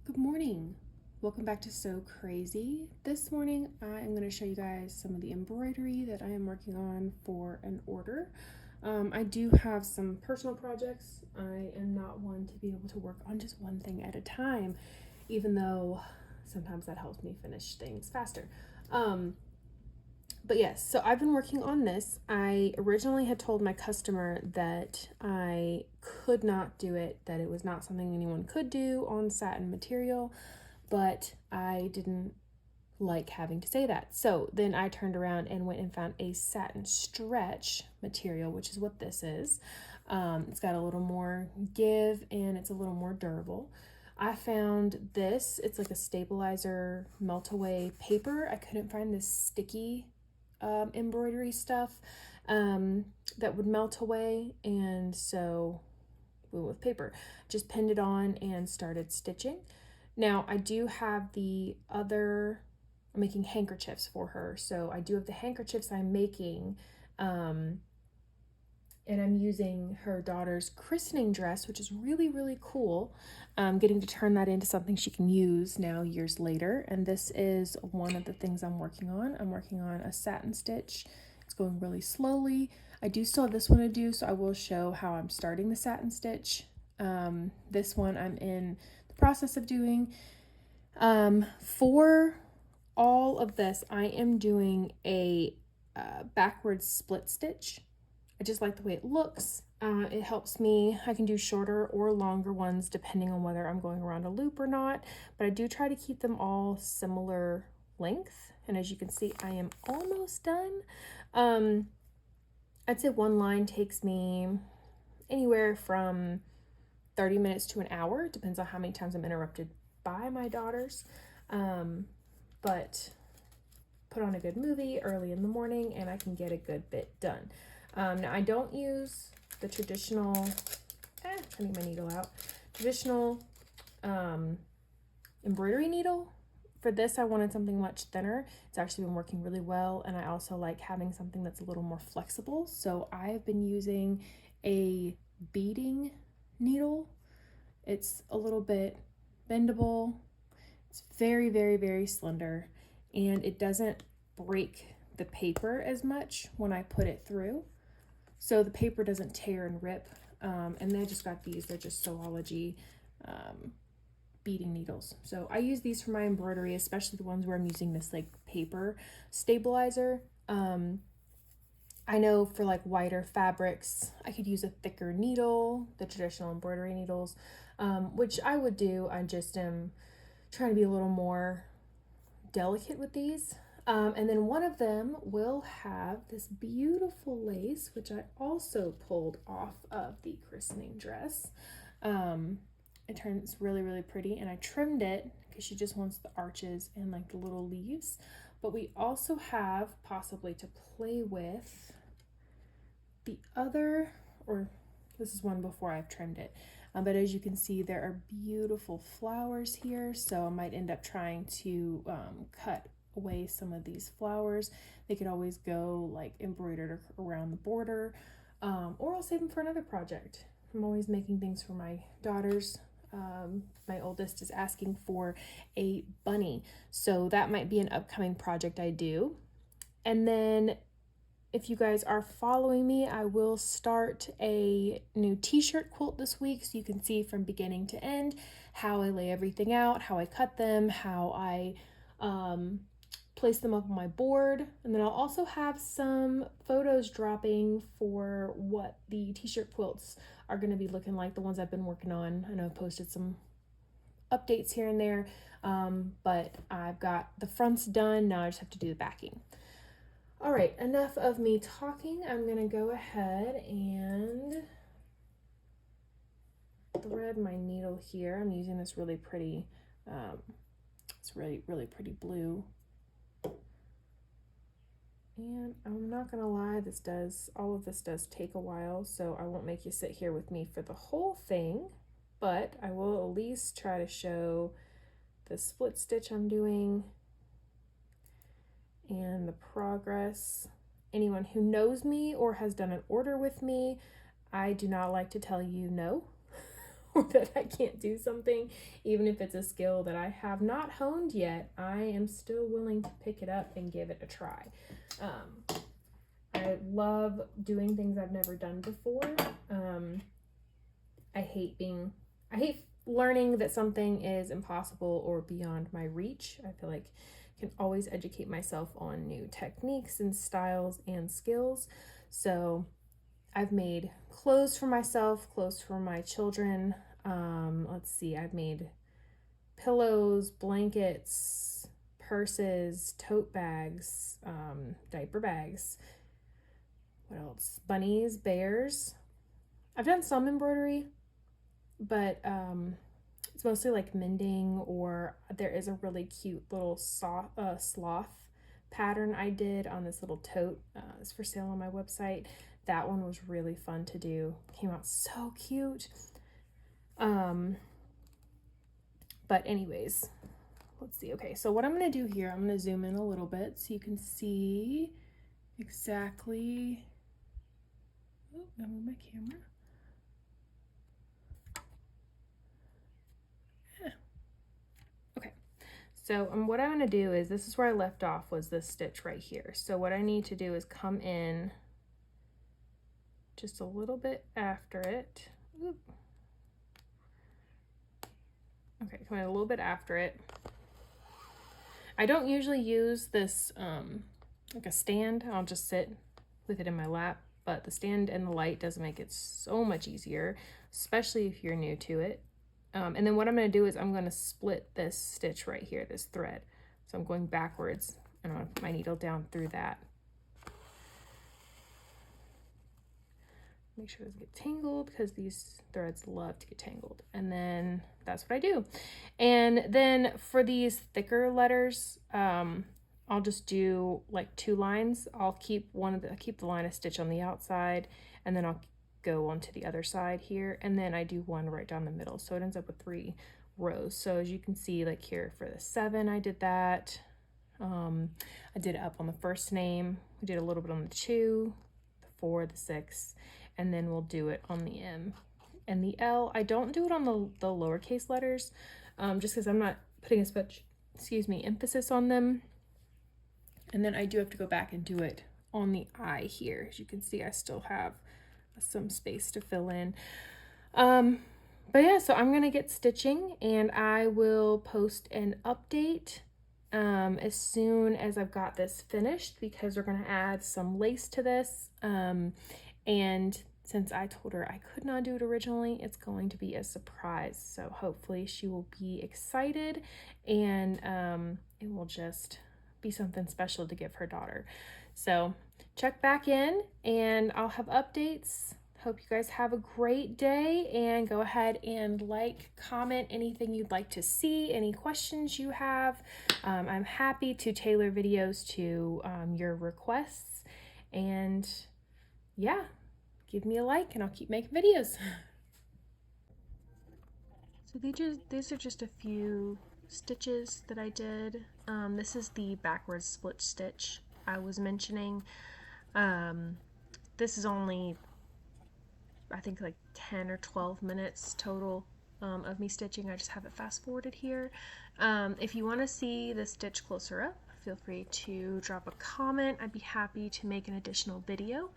Good morning. Welcome back to So Crazy. This morning I am going to show you guys some of the embroidery that I am working on for an order. I do have some personal projects. I am not one to be able to work on just one thing at a time, even though sometimes that helps me finish things faster. But yes, so I've been working on this. I originally had told my customer that I could not do it, that it was not something anyone could do on satin material, but I didn't like having to say that. So then I turned around and went and found a satin stretch material, which is what this is. It's got a little more give and it's a little more durable. I found this, it's like a stabilizer melt away paper. I couldn't find this sticky embroidery stuff that would melt away, and so we went with paper. Just pinned it on and started stitching. Now I do have I'm making handkerchiefs for her, so I do have the handkerchiefs I'm making, and I'm using her daughter's christening dress, which is really cool. Getting to turn that into something she can use now years later. And this is one of the things I'm working on. I'm working on a satin stitch. It's going really slowly. I do still have this one to do, so I will show how I'm starting the satin stitch. This one I'm in the process of doing. For all of this, I am doing a backwards split stitch. I just like the way it looks. It helps me. I can do shorter or longer ones depending on whether I'm going around a loop or not, but I do try to keep them all similar length. And as you can see, I am almost done. I'd say one line takes me anywhere from 30 minutes to an hour. It depends on how many times I'm interrupted by my daughters. But put on a good movie early in the morning and I can get a good bit done. Now I don't use the traditional, trying to get my needle out, traditional embroidery needle. For this, I wanted something much thinner. It's actually been working really well, and I also like having something that's a little more flexible. So I've been using a beading needle. It's a little bit bendable. It's very slender, and it doesn't break the paper as much when I put it through. So the paper doesn't tear and rip. And then I just got these. They're just Sewology beading needles. So I use these for my embroidery, especially the ones where I'm using this like paper stabilizer. I know for like whiter fabrics, I could use a thicker needle, the traditional embroidery needles, which I would do. I just am trying to be a little more delicate with these. And then one of them will have this beautiful lace, which I also pulled off of the christening dress. It turns really pretty, and I trimmed it because she just wants the arches and like the little leaves. But we also have possibly to play with the other, or this is one before I've trimmed it. But as you can see, there are beautiful flowers here, so I might end up trying to cut away some of these flowers. They could always go like embroidered around the border, or I'll save them for another project. I'm always making things for my daughters. My oldest is asking for a bunny, so that might be an upcoming project I do. And then if you guys are following me, I will start a new t-shirt quilt this week, so you can see from beginning to end how I lay everything out, how I cut them, how I place them up on my board. And then I'll also have some photos dropping for what the t-shirt quilts are going to be looking like, the ones I've been working on. I know I've posted some updates here and there, but I've got the fronts done. Now I just have to do the backing. All right, enough of me talking. I'm gonna go ahead and thread my needle here. I'm using this really pretty, it's really pretty blue. And I'm not gonna lie, all of this does take a while, so I won't make you sit here with me for the whole thing, but I will at least try to show the split stitch I'm doing and the progress. Anyone who knows me or has done an order with me, I do not like to tell you no or that I can't do something, even if it's a skill that I have not honed yet, I am still willing to pick it up and give it a try. I love doing things I've never done before. I hate learning that something is impossible or beyond my reach. I feel like I can always educate myself on new techniques and styles and skills. So I've made clothes for myself, clothes for my children. Let's see, I've made pillows, blankets, purses, tote bags, diaper bags. What else? Bunnies, bears. I've done some embroidery, but it's mostly like mending, or there is a really cute little sloth pattern I did on this little tote. It's for sale on my website. That one was really fun to do. Came out so cute. But anyways, let's see. Okay, so what I'm going to do here, I'm going to zoom in a little bit so you can see exactly. Oh, now move my camera. Yeah. Okay, so what I'm going to do is, this is where I left off, was this stitch right here. So what I need to do is come in just a little bit after it. Oop. Okay, come in a little bit after it. I don't usually use this like a stand. I'll just sit with it in my lap, but the stand and the light does make it so much easier, especially if you're new to it. And then what I'm going to do is I'm going to split this stitch right here, this thread. So I'm going backwards, and I'm going to put my needle down through that. Make sure it doesn't get tangled, because these threads love to get tangled. And then that's what I do. And then for these thicker letters, I'll just do like 2 lines. I'll keep the line of stitch on the outside, and then I'll go onto the other side here, and then I do 1 right down the middle. So it ends up with 3 rows. So as you can see, like here for the 7, I did that. I did it up on the first name. We did a little bit on the 2, the 4, the 6, and then we'll do it on the M and the L. I don't do it on the lowercase letters, just because I'm not putting as much, emphasis on them. And then I do have to go back and do it on the I here. As you can see, I still have some space to fill in. But yeah, so I'm gonna get stitching, and I will post an update as soon as I've got this finished, because we're gonna add some lace to this. And since I told her I could not do it originally, it's going to be a surprise. So hopefully she will be excited, and it will just be something special to give her daughter. So check back in, and I'll have updates. Hope you guys have a great day, and go ahead and like, comment anything you'd like to see, any questions you have. I'm happy to tailor videos to your requests, and yeah, give me a like and I'll keep making videos. So these are just a few stitches that I did. This is the backwards split stitch I was mentioning. This is only, I think, like 10 or 12 minutes total of me stitching. I just have it fast forwarded here. If you want to see the stitch closer up, feel free to drop a comment. I'd be happy to make an additional video.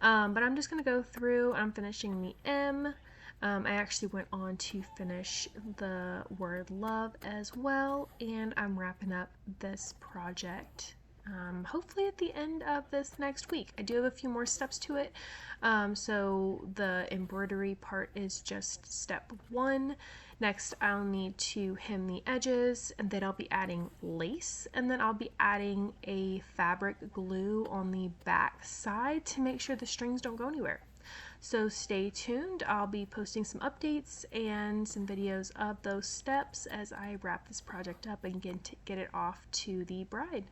But I'm just going to go through. I'm finishing the M. I actually went on to finish the word love as well, and I'm wrapping up this project hopefully at the end of this next week. I do have a few more steps to it. So the embroidery part is just step 1. Next, I'll need to hem the edges, and then I'll be adding lace, and then I'll be adding a fabric glue on the back side to make sure the strings don't go anywhere. So stay tuned. I'll be posting some updates and some videos of those steps as I wrap this project up and get it off to the bride.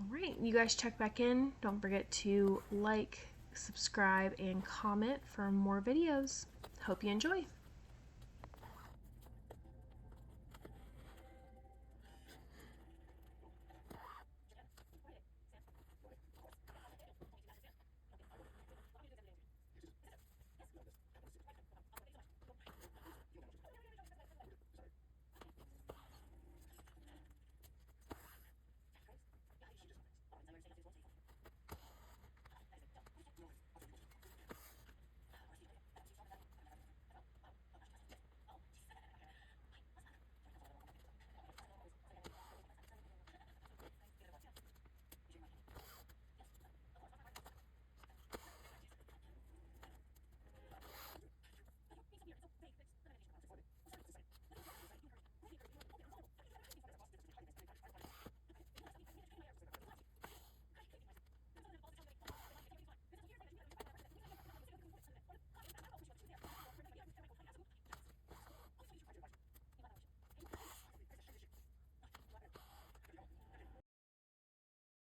Alright, you guys check back in. Don't forget to like, subscribe, and comment for more videos. Hope you enjoy.